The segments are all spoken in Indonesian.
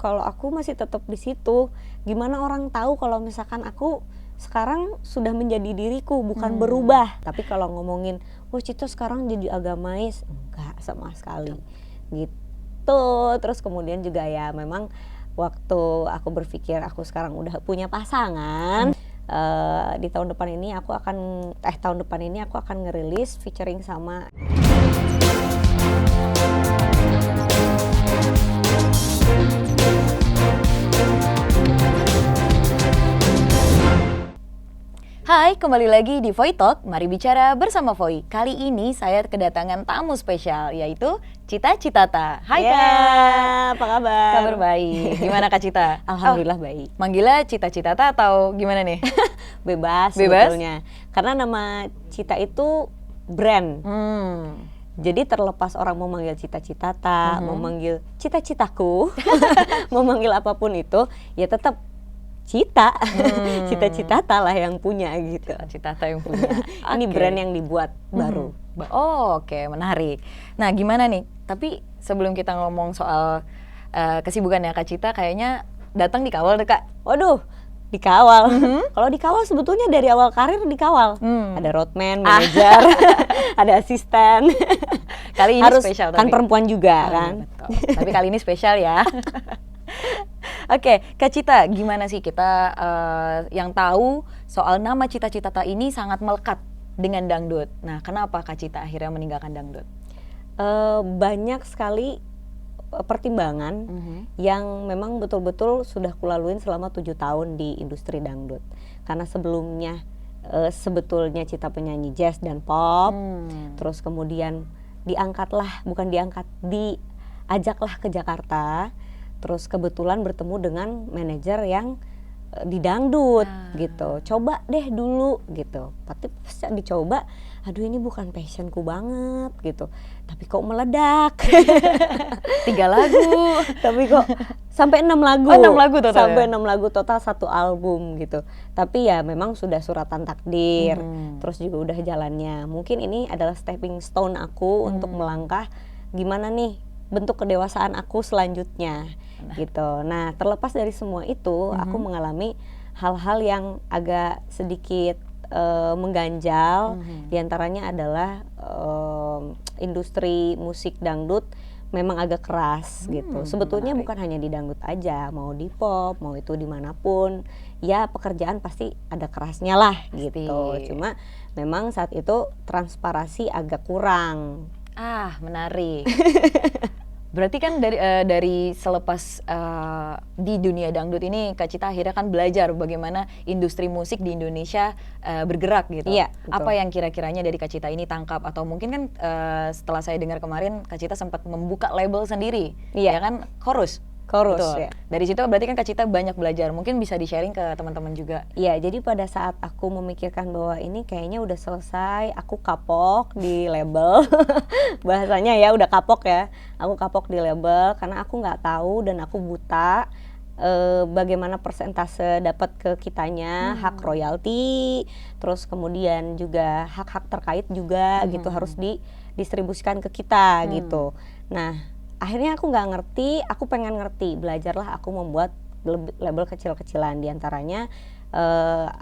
kalau aku masih tetap di situ. Gimana orang tahu kalau misalkan aku sekarang sudah menjadi diriku, bukan berubah. Tapi kalau ngomongin, oh Cita sekarang jadi agamais, enggak sama sekali gitu. Terus kemudian juga ya memang waktu aku berpikir aku sekarang udah punya pasangan, di tahun depan ini aku akan ngerilis featuring sama Hai, kembali lagi di Voy Talk, mari bicara bersama Voy. Kali ini saya kedatangan tamu spesial, yaitu Cita Citata. Hai Kak, apa kabar? Kabar baik. Gimana Kak Cita? Alhamdulillah baik. Manggilnya Cita Citata atau gimana nih? Bebas sebetulnya. Karena nama Cita itu brand. Jadi terlepas orang mau manggil Cita Citata, mau manggil Cita-citaku, mau manggil apapun itu, ya tetap Cita, Cita-citata lah yang punya gitu. Citata yang punya. Ini brand yang dibuat baru. Oh, oke, menarik. Nah, gimana nih? Tapi sebelum kita ngomong soal kesibukannya Kak Cita, kayaknya datang dikawal deh Kak. Waduh, dikawal. Kalau dikawal sebetulnya dari awal karir dikawal. Ada roadman, manajer, ada asisten. Kali ini harus spesial kan tapi perempuan juga kan. Betul. Tapi kali ini spesial ya. Oke, Kak Cita, gimana sih kita yang tahu soal nama Cita Citata ini sangat melekat dengan dangdut. Nah, kenapa Kak Cita akhirnya meninggalkan dangdut? Banyak sekali pertimbangan yang memang betul-betul sudah kulaluin selama 7 tahun di industri dangdut. Karena sebelumnya sebetulnya Cita penyanyi jazz dan pop, terus kemudian diajaklah ke Jakarta. Terus kebetulan bertemu dengan manajer yang di dangdut gitu. Coba deh dulu gitu. Tapi pas dicoba, aduh ini bukan passionku banget gitu. Tapi kok meledak. 3 lagu. Tapi kok sampai 6 lagu. Oh, 6 lagu total. Sampai 6 lagu total 1 album gitu. Tapi ya memang sudah suratan takdir. Terus juga udah jalannya. Mungkin ini adalah stepping stone aku untuk melangkah gimana nih bentuk kedewasaan aku selanjutnya gitu. Nah, terlepas dari semua itu, aku mengalami hal-hal yang agak sedikit mengganjal. Di antaranya adalah industri musik dangdut memang agak keras gitu. Sebetulnya bukan hanya di dangdut aja, mau di pop, mau itu dimanapun, ya pekerjaan pasti ada kerasnya lah gitu. Cuma memang saat itu transparansi agak kurang. Menarik. Berarti kan dari selepas di dunia dangdut ini Kak Cita akhirnya kan belajar bagaimana industri musik di Indonesia bergerak gitu. Iya, betul. Apa yang kira-kiranya dari Kak Cita ini tangkap, atau mungkin kan setelah saya dengar kemarin Kak Cita sempat membuka label sendiri, ya kan, Chorus. Chorus ya. Dari situ berarti kan Kak Cita banyak belajar, mungkin bisa di-sharing ke teman-teman juga. Iya, jadi pada saat aku memikirkan bahwa ini kayaknya udah selesai, aku kapok di label. Bahasanya ya udah kapok ya. Aku kapok di label karena aku nggak tahu dan aku buta bagaimana persentase dapat ke kitanya, hak royalti, terus kemudian juga hak-hak terkait juga gitu harus didistribusikan ke kita gitu. Nah, akhirnya aku nggak ngerti, aku pengen ngerti, belajarlah aku membuat label kecil-kecilan. Diantaranya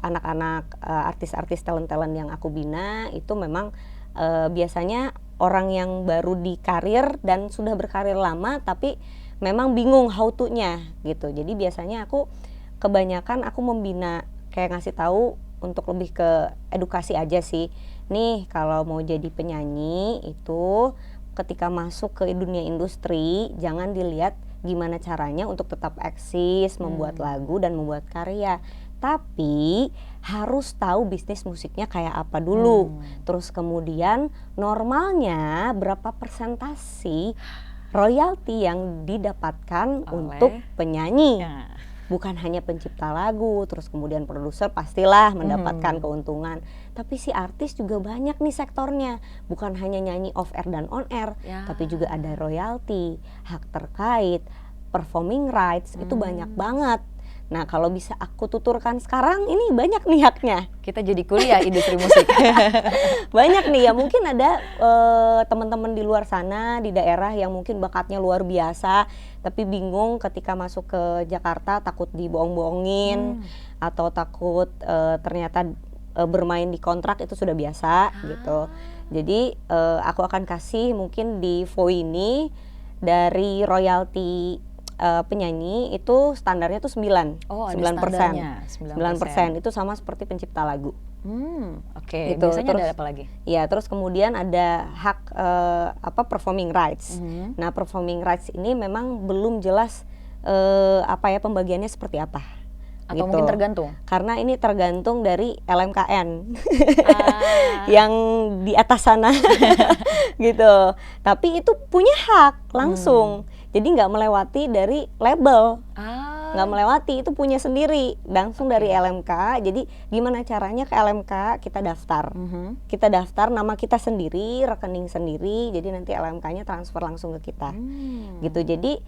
anak-anak artis-artis talent-talent yang aku bina itu memang biasanya orang yang baru di karir dan sudah berkarir lama tapi memang bingung how to-nya gitu. Jadi biasanya aku kebanyakan aku membina kayak ngasih tahu untuk lebih ke edukasi aja sih. Nih kalau mau jadi penyanyi itu ketika masuk ke dunia industri jangan dilihat gimana caranya untuk tetap eksis, membuat lagu dan membuat karya, tapi harus tahu bisnis musiknya kayak apa dulu. Terus kemudian normalnya berapa persentasi royalti yang didapatkan untuk penyanyi. Bukan hanya pencipta lagu, terus kemudian produser pastilah mendapatkan keuntungan. Tapi si artis juga banyak nih sektornya. Bukan hanya nyanyi off air dan on air, tapi juga ada royalti, hak terkait, performing rights, itu banyak banget. Nah kalau bisa aku tuturkan sekarang ini banyak nih haknya. Kita jadi kuliah industri musik. Banyak nih ya, mungkin ada teman-teman di luar sana di daerah yang mungkin bakatnya luar biasa tapi bingung ketika masuk ke Jakarta, takut dibohong-bohongin atau takut ternyata bermain di kontrak itu sudah biasa gitu. Jadi aku akan kasih mungkin di VOI ini dari royalti penyanyi itu standarnya tuh 9%. Oh, ada 9%. standarnya, 9%. 9% itu sama seperti pencipta lagu. Oke. Gitu. Biasanya Terus, ada apa lagi? Ya, terus kemudian ada hak performing rights. Nah, performing rights ini memang belum jelas pembagiannya seperti apa. Atau Gitu. mungkin tergantung? Karena ini tergantung dari LMKN yang di atas sana gitu. Tapi itu punya hak langsung. Jadi nggak melewati dari label, nggak melewati, itu punya sendiri langsung dari LMK. Jadi gimana caranya ke LMK kita daftar, kita daftar nama kita sendiri, rekening sendiri. Jadi nanti LMK-nya transfer langsung ke kita, gitu. Jadi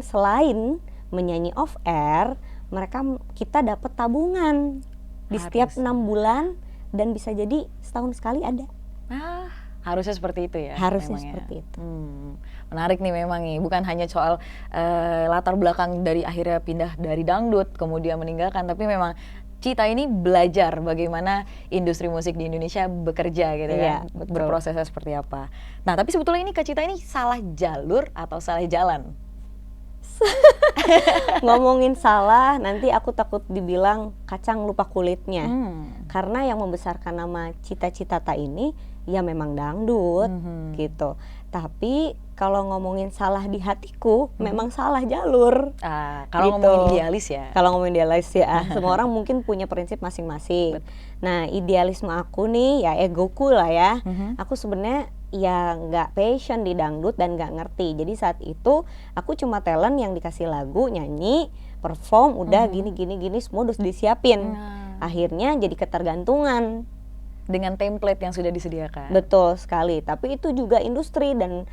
selain menyanyi off air, kita dapat tabungan di setiap 6 bulan dan bisa jadi setahun sekali ada. Harusnya seperti itu ya. Harusnya memang seperti itu. Menarik nih memang nih, bukan hanya soal latar belakang dari akhirnya pindah dari dangdut kemudian meninggalkan, tapi memang Cita ini belajar bagaimana industri musik di Indonesia bekerja gitu Iya, kan, betul. berprosesnya seperti apa. Nah tapi sebetulnya ini Kak Cita ini salah jalur atau salah jalan? Ngomongin salah, nanti aku takut dibilang kacang lupa kulitnya. Karena yang membesarkan nama Cita Citata ini ya memang dangdut gitu. Tapi kalau ngomongin salah di hatiku, memang salah jalur. Kalau gitu. ngomongin idealis ya. Kalau ngomongin idealis ya, semua orang mungkin punya prinsip masing-masing. Nah, idealisme aku nih ya egoku lah ya. Aku sebenarnya ya nggak passion di dangdut dan nggak ngerti. Jadi saat itu aku cuma talent yang dikasih lagu, nyanyi, perform, udah gini semua udah disiapin. Akhirnya jadi ketergantungan dengan template yang sudah disediakan. Betul sekali. Tapi itu juga industri dan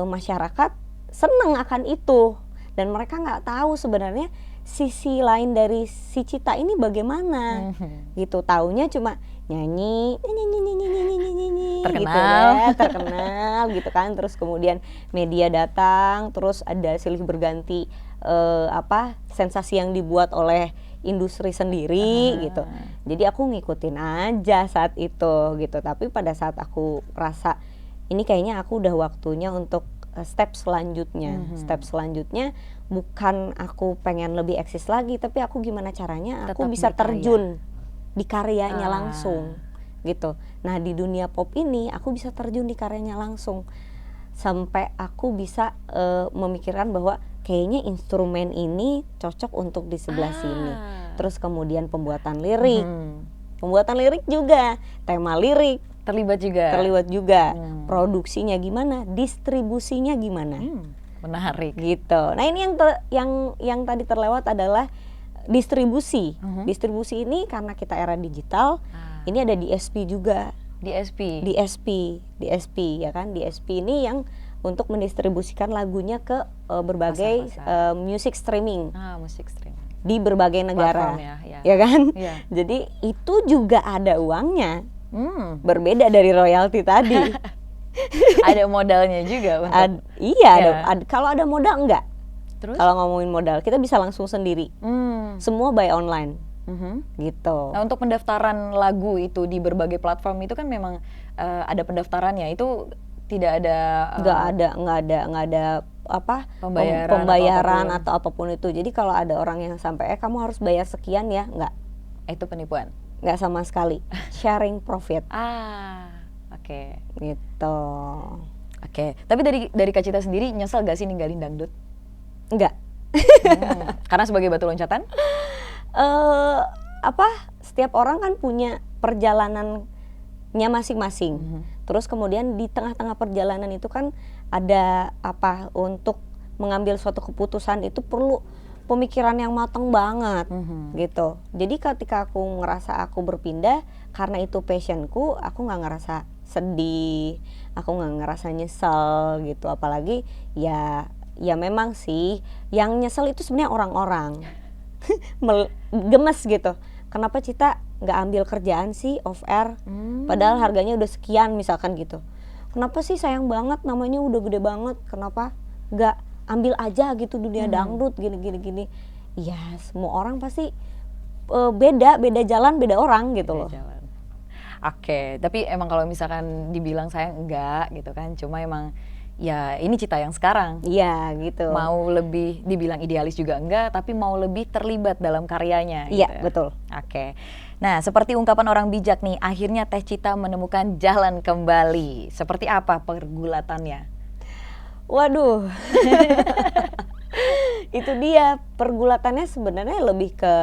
masyarakat seneng akan itu, dan mereka nggak tahu sebenarnya sisi lain dari si Cita ini bagaimana. Gitu. Taunya cuma nyanyi terkenal gitu ya, terkenal gitu kan. Terus kemudian media datang, terus ada silih berganti sensasi yang dibuat oleh industri sendiri gitu. Jadi aku ngikutin aja saat itu gitu. Tapi pada saat aku rasa ini kayaknya aku udah waktunya untuk step selanjutnya. Step selanjutnya bukan aku pengen lebih eksis lagi, tapi aku gimana caranya aku tetap bisa berkarya. terjun di karyanya langsung gitu. Nah, di dunia pop ini aku bisa terjun di karyanya langsung sampai aku bisa memikirkan bahwa kayaknya instrumen ini cocok untuk di sebelah sini. Terus kemudian pembuatan lirik. Pembuatan lirik juga, tema lirik terlibat juga. Produksinya gimana, distribusinya gimana. Menarik Gitu. Nah, ini yang tadi terlewat adalah distribusi. Distribusi ini karena kita era digital, ini ada DSP juga. DSP ya kan. DSP ini yang untuk mendistribusikan lagunya ke berbagai music streaming. Musik streaming di berbagai negara. Platform, ya kan? Yeah. Jadi itu juga ada uangnya. Berbeda dari royalti tadi. Ada modalnya juga untuk kalau ada modal enggak. Terus? Kalau ngomongin modal, kita bisa langsung sendiri. Semua by online. Gitu. Nah, untuk pendaftaran lagu itu di berbagai platform itu kan memang ada pendaftarannya. Itu tidak ada nggak ada pembayaran atau apapun itu. Jadi kalau ada orang yang sampai kamu harus bayar sekian ya, nggak. Itu penipuan. Nggak sama sekali. Sharing profit. Oke. Gitu. Oke. Tapi dari Kak Cita sendiri nyesel gak sih ninggalin dangdut? Enggak. Karena sebagai batu loncatan? Setiap orang kan punya perjalanannya masing-masing. Terus kemudian di tengah-tengah perjalanan itu kan ada untuk mengambil suatu keputusan itu perlu pemikiran yang matang banget gitu. Jadi ketika aku ngerasa aku berpindah karena itu passionku, aku nggak ngerasa sedih, aku nggak ngerasa nyesel gitu. Apalagi ya memang sih yang nyesel itu sebenarnya orang-orang. gemes gitu. Kenapa Cita nggak ambil kerjaan sih off air? Padahal harganya udah sekian misalkan gitu. Kenapa sih sayang banget namanya udah gede banget? Kenapa nggak ambil aja gitu dunia dangdut gini. Ya semua orang pasti beda jalan beda orang gitu loh. Jalan. Oke, tapi emang kalau misalkan dibilang sayang enggak gitu kan, cuma emang ya ini Cita yang sekarang. Iya gitu. Mau lebih dibilang idealis juga enggak, tapi mau lebih terlibat dalam karyanya. Iya gitu. betul. Oke. Nah, seperti ungkapan orang bijak nih, akhirnya Teh Cita menemukan jalan kembali. Seperti apa pergulatannya? Waduh. Itu dia pergulatannya sebenarnya lebih ke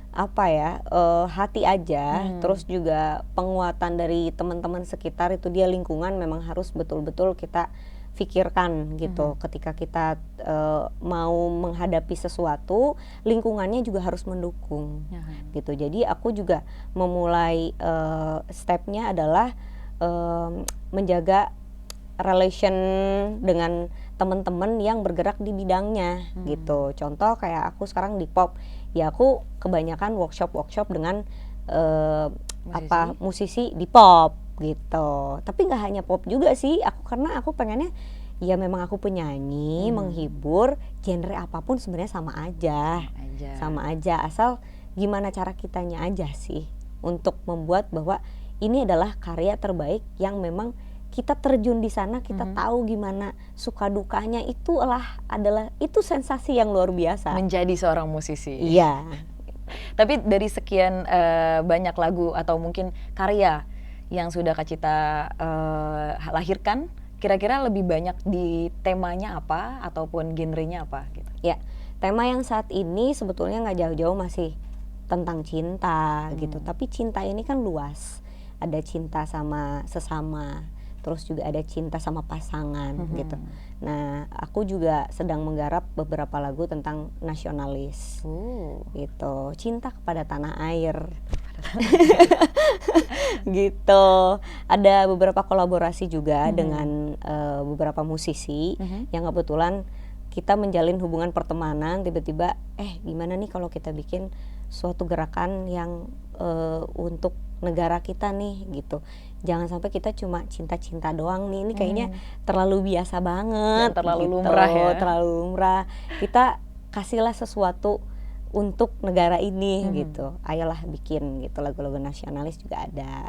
apa ya, hati aja, terus juga penguatan dari teman-teman sekitar. Itu dia, lingkungan memang harus betul-betul kita pikirkan gitu. Ketika kita mau menghadapi sesuatu, lingkungannya juga harus mendukung gitu. Jadi aku juga memulai stepnya adalah menjaga relation dengan teman-teman yang bergerak di bidangnya gitu. Contoh kayak aku sekarang di pop, ya aku kebanyakan workshop dengan musisi di pop gitu. Tapi nggak hanya pop juga sih, karena aku pengennya ya memang aku penyanyi, menghibur, genre apapun sebenarnya sama aja, asal gimana cara kitanya aja sih untuk membuat bahwa ini adalah karya terbaik yang memang kita terjun di sana, kita tahu gimana suka dukanya, adalah sensasi yang luar biasa. Menjadi seorang musisi. Iya. Tapi dari sekian banyak lagu atau mungkin karya yang sudah Kak Cita lahirkan, kira-kira lebih banyak di temanya apa ataupun genrenya apa gitu? Ya, tema yang saat ini sebetulnya nggak jauh-jauh masih tentang cinta gitu. Tapi cinta ini kan luas. Ada cinta sama sesama, terus juga ada cinta sama pasangan gitu. Nah, aku juga sedang menggarap beberapa lagu tentang nasionalis gitu, cinta kepada tanah air gitu. Ada beberapa kolaborasi juga dengan beberapa musisi yang kebetulan kita menjalin hubungan pertemanan, tiba-tiba gimana nih kalau kita bikin suatu gerakan yang untuk negara kita nih gitu. Jangan sampai kita cuma cinta-cinta doang nih, ini kayaknya terlalu biasa banget, terlalu gitu. lumrah ya. Terlalu lumrah. Kita kasihlah sesuatu untuk negara ini gitu. Ayolah bikin gitu, lagu-lagu nasionalis juga ada.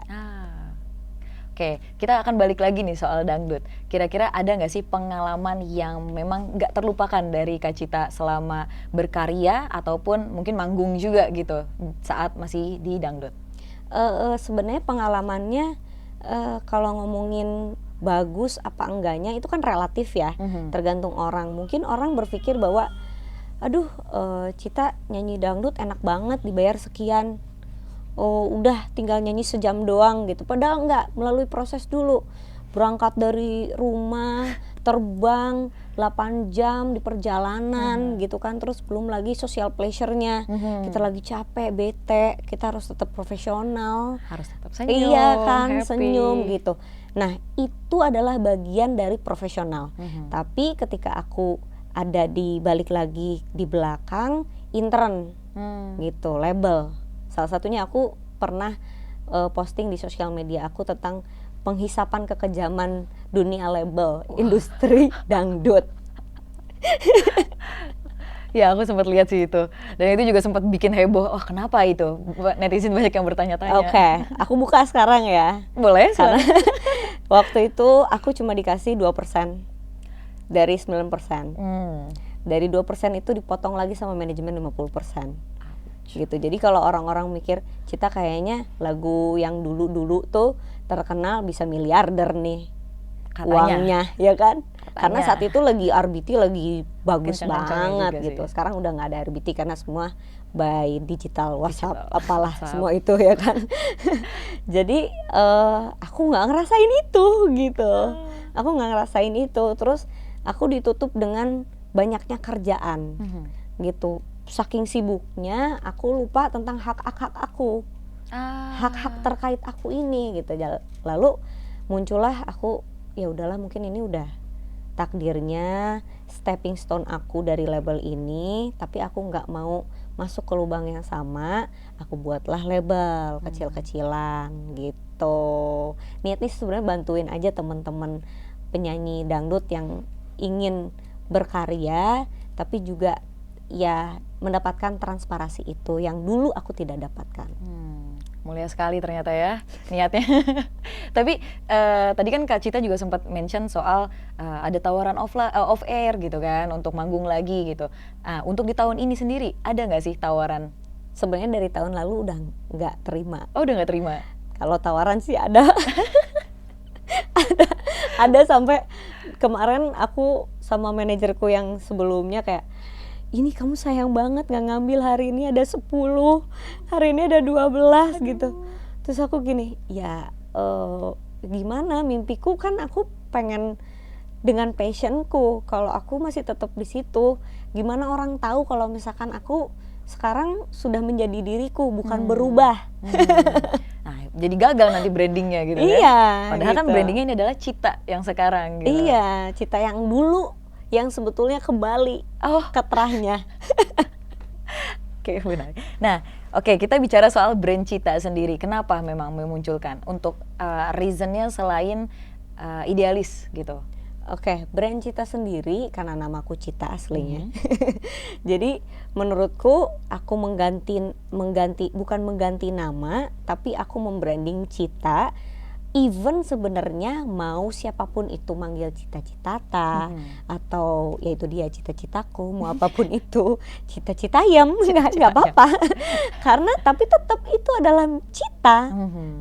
Oke, kita akan balik lagi nih soal dangdut. Kira-kira ada nggak sih pengalaman yang memang nggak terlupakan dari Kak Cita selama berkarya ataupun mungkin manggung juga gitu saat masih di dangdut? Sebenarnya pengalamannya kalau ngomongin bagus apa enggaknya itu kan relatif ya, tergantung orang. Mungkin orang berpikir bahwa aduh Cita nyanyi dangdut enak banget dibayar sekian, udah tinggal nyanyi sejam doang gitu. Padahal enggak, melalui proses dulu, berangkat dari rumah, terbang 8 jam di perjalanan gitu kan, terus belum lagi social pleasure-nya. Kita lagi capek, bete, kita harus tetap profesional, harus tetap senyum, iya kan, happy. senyum gitu. Nah itu adalah bagian dari profesional. Tapi ketika aku ada di balik lagi di belakang, intern gitu, label. Salah satunya aku pernah posting di sosial media aku tentang penghisapan kekejaman dunia label, industri dangdut. Ya aku sempat lihat sih itu, dan itu juga sempat bikin heboh. Oh kenapa itu? Netizen banyak yang bertanya-tanya. Oke, aku buka sekarang ya. Boleh? Karena waktu itu aku cuma dikasih 2% dari 9%. Dari 2% itu dipotong lagi sama manajemen 50%. Gitu. Jadi kalau orang-orang mikir Cita kayaknya lagu yang dulu-dulu tuh terkenal bisa miliarder nih uangnya, ya kan? Karena saat itu lagi RBT lagi bagus banget gitu. Sekarang udah nggak ada RBT karena semua by digital, WhatsApp, apalah WhatsApp. Semua itu ya kan. Jadi aku nggak ngerasain itu gitu. Aku nggak ngerasain itu. Terus aku ditutup dengan banyaknya kerjaan gitu. Saking sibuknya aku lupa tentang hak-hak aku, hak-hak terkait aku ini gitu. Lalu muncullah aku, ya udahlah mungkin ini udah takdirnya stepping stone aku dari label ini, tapi aku nggak mau masuk ke lubang yang sama, aku buatlah label kecil-kecilan gitu. Niatnya sebenarnya bantuin aja teman-teman penyanyi dangdut yang ingin berkarya, tapi juga ya mendapatkan transparansi itu yang dulu aku tidak dapatkan. Mulia sekali ternyata ya niatnya. Tapi tadi kan Kak Cita juga sempat mention soal ada tawaran off air gitu kan untuk manggung lagi gitu. Untuk di tahun ini sendiri ada nggak sih tawaran? Sebenarnya dari tahun lalu udah nggak terima. Oh, udah nggak terima? Kalau tawaran sih ada. ada sampai kemarin aku sama manajerku yang sebelumnya kayak, ini kamu sayang banget nggak ngambil hari ini ada 10, hari ini ada 12 gitu. Terus aku gini, ya gimana, mimpiku kan aku pengen dengan passionku. Kalau aku masih tetap di situ, gimana orang tahu kalau misalkan aku sekarang sudah menjadi diriku, bukan berubah. Nah, jadi gagal nanti brandingnya gitu kan? Iya. Padahal kan gitu. brandingnya ini adalah Cita yang sekarang gitu. Iya, Cita yang dulu, yang sebetulnya kembali ke terahnya. Oke, benar. Nah, oke, kita bicara soal brand Cita sendiri. Kenapa memang memunculkan? Untuk reasonnya selain idealis gitu. Oke, brand Cita sendiri karena namaku Cita aslinya. Jadi menurutku aku bukan mengganti nama, tapi aku membranding Cita. Even sebenarnya mau siapapun itu manggil Cita-Citata atau yaitu dia cita-citaku, mau apapun itu cita-citayam, nggak apa-apa. Karena tapi tetap itu adalah Cita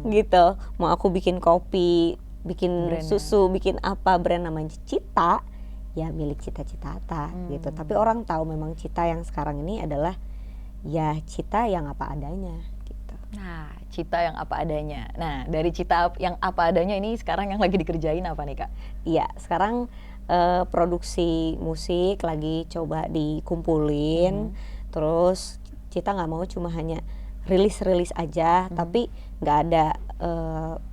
gitu. Mau aku bikin kopi, bikin Brand susu, bikin apa, brand namanya Cita, ya milik Cita-Citata gitu. Tapi orang tahu memang Cita yang sekarang ini adalah ya Cita yang apa adanya gitu. Nah, Cita yang apa adanya. Nah, dari Cita yang apa adanya ini sekarang yang lagi dikerjain apa nih Kak? Iya, sekarang produksi musik lagi coba dikumpulin. Terus Cita nggak mau cuma hanya rilis aja, tapi nggak ada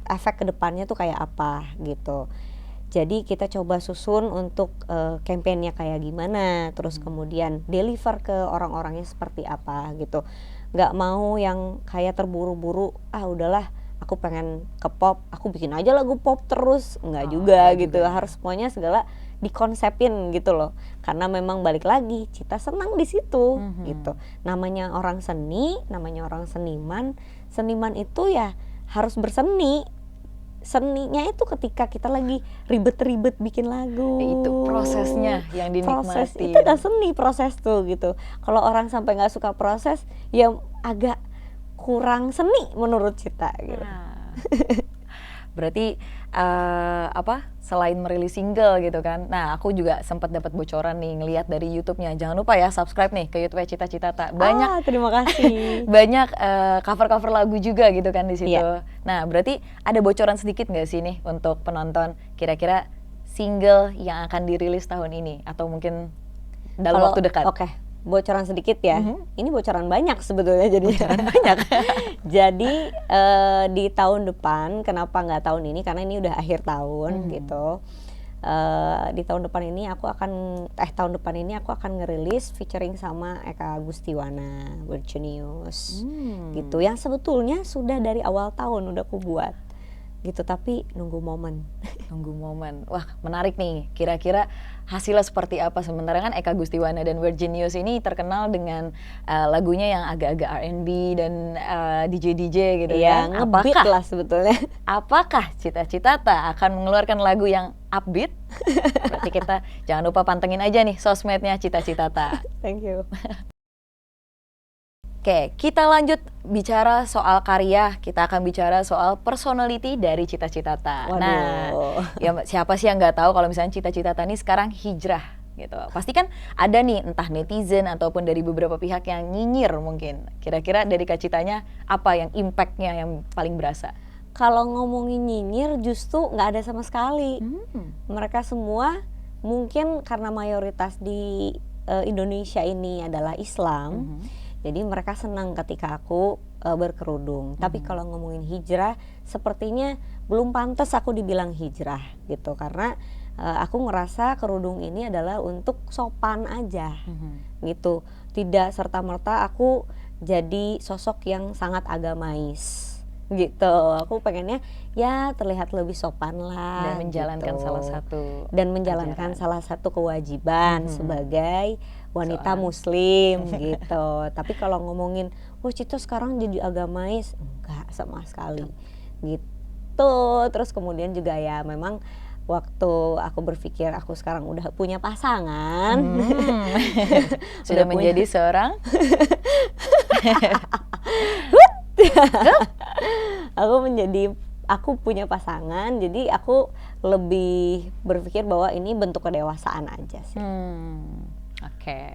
efek kedepannya tuh kayak apa gitu. Jadi kita coba susun untuk kampanyenya kayak gimana, terus kemudian deliver ke orang-orangnya seperti apa gitu. Nggak mau yang kayak terburu-buru, udahlah aku pengen ke pop, aku bikin aja lagu pop terus, nggak juga gitu. Harus semuanya segala dikonsepin gitu loh, karena memang balik lagi Cita senang di situ gitu. Namanya orang seni, namanya orang seniman itu ya harus berseni. Seninya itu ketika kita lagi ribet-ribet bikin lagu. Itu prosesnya yang dinikmati. Proses itu udah seni, proses tuh gitu. Kalau orang sampai nggak suka proses, ya agak kurang seni menurut Cita gitu. Berarti selain merilis single gitu kan. Nah, aku juga sempat dapat bocoran nih ngelihat dari YouTube-nya. Jangan lupa ya subscribe nih ke YouTube Cita-Citata. Banyak terima kasih. banyak cover-cover lagu juga gitu kan di situ. Iya. Nah, berarti ada bocoran sedikit nggak sih nih untuk penonton kira-kira single yang akan dirilis tahun ini atau mungkin dalam waktu dekat? Oke. Bocoran sedikit ya. Ini bocoran banyak sebetulnya jadi. Bocoran banyak. Jadi di tahun depan, kenapa nggak tahun ini? Karena ini udah akhir tahun gitu. Di tahun depan ini aku akan ngerilis featuring sama Eka Gustiwana, Weird Genius gitu. Yang sebetulnya sudah dari awal tahun udah aku buat gitu, tapi nunggu momen. Nunggu momen. Wah, menarik nih. Kira-kira hasilnya seperti apa? Sementara kan Eka Gustiwana dan Weird Genius ini terkenal dengan lagunya yang agak-agak R&B dan DJ gitu ya. Kan. Ngebeat lah sebetulnya. Apakah Cita-Citata akan mengeluarkan lagu yang upbeat? Berarti kita jangan lupa pantengin aja nih sosmednya Cita-Citata. Thank you. Oke, kita lanjut bicara soal karya. Kita akan bicara soal personality dari Cita-Citata. Waduh. Nah, ya siapa sih yang nggak tahu kalau misalnya Cita-Citata ini sekarang hijrah gitu. Pasti kan ada nih entah netizen ataupun dari beberapa pihak yang nyinyir mungkin. Kira-kira dari Kak Citanya apa yang impactnya yang paling berasa? Kalau ngomongin nyinyir justru nggak ada sama sekali. Mereka semua mungkin karena mayoritas di Indonesia ini adalah Islam. Jadi mereka senang ketika aku berkerudung. Tapi kalau ngomongin hijrah, sepertinya belum pantas aku dibilang hijrah gitu. Karena Aku ngerasa kerudung ini adalah untuk sopan aja gitu, tidak serta-merta aku jadi sosok yang sangat agamais gitu. Aku pengennya ya terlihat lebih sopan lah Dan menjalankan gitu. salah satu Dan menjalankan ajaran. salah satu kewajiban sebagai wanita Seorang muslim gitu. Tapi kalau ngomongin, oh Cito sekarang jadi agamais, enggak sama sekali gitu. Terus kemudian juga ya memang waktu aku berpikir aku sekarang udah punya pasangan, Sudah udah punya menjadi seorang aku punya pasangan, jadi aku lebih berpikir bahwa ini bentuk kedewasaan aja sih. Oke.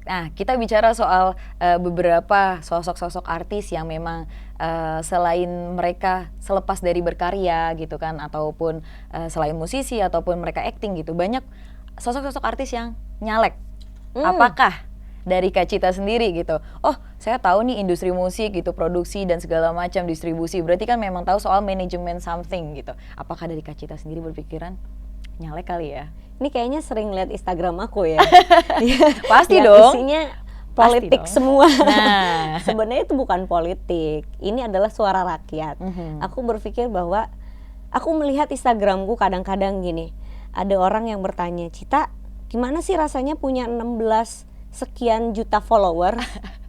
Nah, kita bicara soal beberapa sosok-sosok artis yang memang selain mereka selepas dari berkarya gitu kan, ataupun selain musisi ataupun mereka acting gitu, banyak sosok-sosok artis yang nyalek. Apakah dari Kak Cita sendiri gitu? Oh, saya tahu nih industri musik gitu, produksi dan segala macam distribusi. Berarti kan memang tahu soal manajemen something gitu. Apakah dari Kak Cita sendiri berpikiran nyalek kali ya? Ini kayaknya sering lihat Instagram aku ya. Pasti yang dong. Isinya politik Pasti dong. semua. Nah. Sebenarnya itu bukan politik. Ini adalah suara rakyat. Aku berpikir bahwa aku melihat Instagramku kadang-kadang gini. Ada orang yang bertanya, Cita, gimana sih rasanya punya 16 sekian juta follower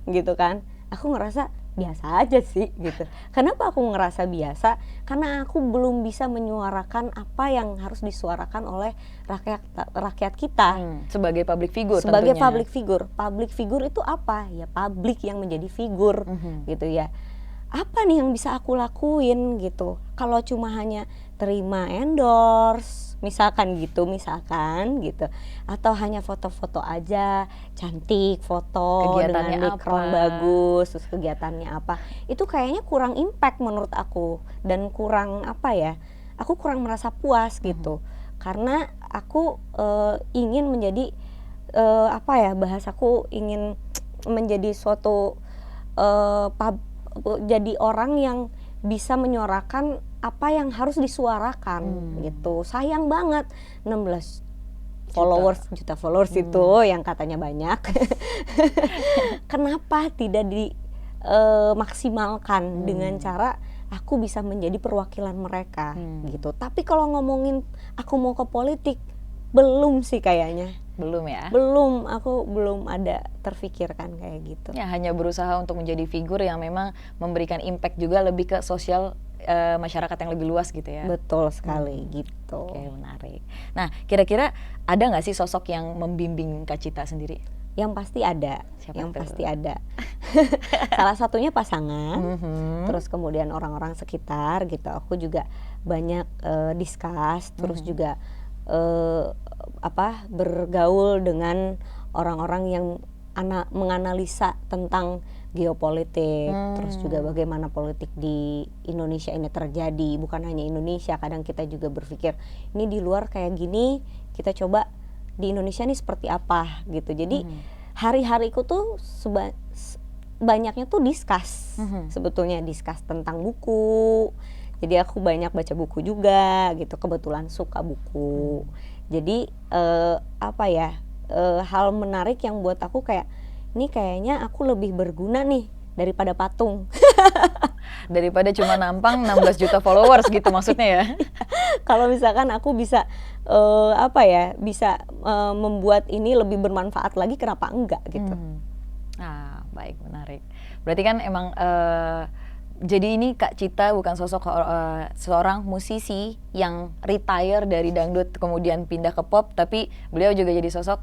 gitu kan? Aku ngerasa biasa aja sih gitu. Kenapa aku ngerasa biasa? Karena aku belum bisa menyuarakan apa yang harus disuarakan oleh rakyat kita. Sebagai public figure Sebagai tentunya. public figure itu apa? Ya publik yang menjadi figur gitu ya. Apa nih yang bisa aku lakuin gitu? Kalau cuma hanya terima endorse, misalkan gitu, atau hanya foto-foto aja, cantik foto Kegiatannya dengan background apa? bagus, terus kegiatannya apa? Itu kayaknya kurang impact menurut aku, dan kurang apa ya? Aku kurang merasa puas gitu, karena aku ingin menjadi apa ya, bahasaku ingin menjadi suatu jadi orang yang bisa menyuarakan apa yang harus disuarakan gitu. Sayang banget 16 juta followers itu yang katanya banyak. Kenapa tidak dimaksimalkan dengan cara aku bisa menjadi perwakilan mereka gitu. Tapi kalau ngomongin aku mau ke politik, belum sih kayaknya. Belum ya? Belum, aku belum ada terfikirkan kayak gitu. Ya, hanya berusaha untuk menjadi figur yang memang memberikan impact juga lebih ke sosial masyarakat yang lebih luas gitu ya. Betul sekali gitu. Oke, menarik. Nah, kira-kira ada nggak sih sosok yang membimbing Kak Cita sendiri? Yang pasti ada. Siapa yang tuh? pasti ada. Salah satunya pasangan, terus kemudian orang-orang sekitar gitu. Aku juga banyak discuss, terus juga bergaul dengan orang-orang yang menganalisa tentang geopolitik, terus juga bagaimana politik di Indonesia ini terjadi. Bukan hanya Indonesia, kadang kita juga berpikir ini di luar kayak gini, kita coba di Indonesia nih seperti apa gitu. Jadi hari-hariku tuh banyaknya tuh discuss, sebetulnya discuss tentang buku. Jadi aku banyak baca buku juga gitu, kebetulan suka buku. Jadi hal menarik yang buat aku kayak, ini kayaknya aku lebih berguna nih daripada patung. Daripada cuma nampang 16 juta followers gitu maksudnya ya? Kalau misalkan aku bisa membuat ini lebih bermanfaat lagi, kenapa enggak gitu. Baik, menarik. Berarti kan emang jadi ini Kak Cita bukan sosok seorang musisi yang retire dari dangdut kemudian pindah ke pop, tapi beliau juga jadi sosok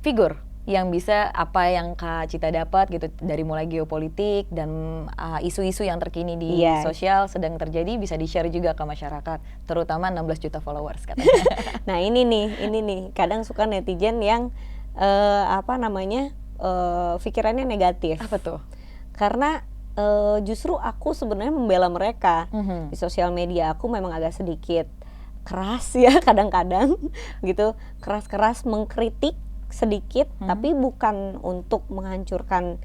figur yang bisa apa yang Kak Cita dapat gitu dari mulai geopolitik dan isu-isu yang terkini di sosial sedang terjadi bisa di-share juga ke masyarakat, terutama 16 juta followers katanya. Nah ini nih kadang suka netizen yang pikirannya negatif. Apa tuh? Karena justru aku sebenarnya membela mereka. Di sosial media aku memang agak sedikit keras ya kadang-kadang gitu, keras-keras mengkritik sedikit, tapi bukan untuk menghancurkan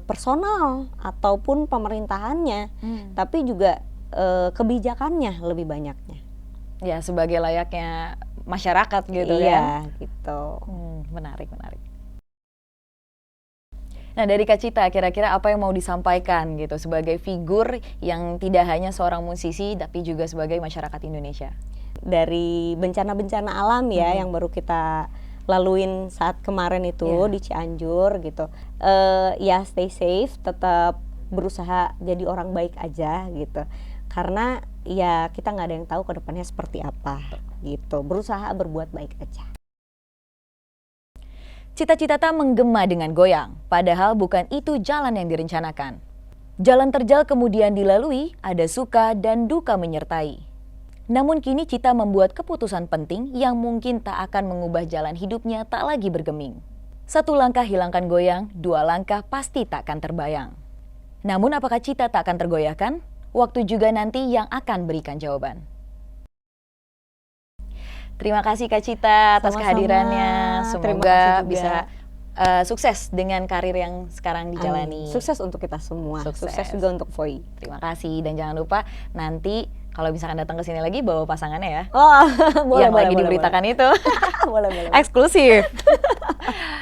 personal ataupun pemerintahannya, tapi juga kebijakannya lebih banyaknya. Ya, sebagai layaknya masyarakat gitu kan. Iya, gitu. Menarik. Nah, dari Kak Cita, kira-kira apa yang mau disampaikan gitu sebagai figur yang tidak hanya seorang musisi tapi juga sebagai masyarakat Indonesia? Dari bencana-bencana alam ya yang baru kita laluin saat kemarin itu di Cianjur gitu. Ya stay safe, tetap berusaha jadi orang baik aja gitu. Karena ya kita nggak ada yang tahu ke depannya seperti apa gitu. Berusaha berbuat baik aja. Cita-cita tak menggema dengan goyang, padahal bukan itu jalan yang direncanakan. Jalan terjal kemudian dilalui, ada suka dan duka menyertai. Namun kini Cita membuat keputusan penting yang mungkin tak akan mengubah jalan hidupnya tak lagi bergeming. 1 langkah hilangkan goyang, 2 langkah pasti tak akan terbayang. Namun apakah Cita tak akan tergoyahkan? Waktu juga nanti yang akan berikan jawaban. Terima kasih Kak Cita atas Sama-sama. kehadirannya. Terima kasih Semoga juga. bisa sukses dengan karir yang sekarang dijalani. Sukses untuk kita semua. Sukses juga untuk Voi. Terima kasih dan jangan lupa nanti kalau misalkan datang ke sini lagi bawa pasangannya ya. Oh, boleh, yang lagi diberitakan itu. boleh. Eksklusif.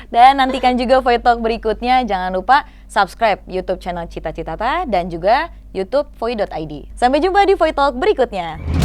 Dan nantikan juga Voi Talk berikutnya. Jangan lupa subscribe YouTube channel Cita Citata dan juga YouTube Voi.id. Sampai jumpa di Voi Talk berikutnya.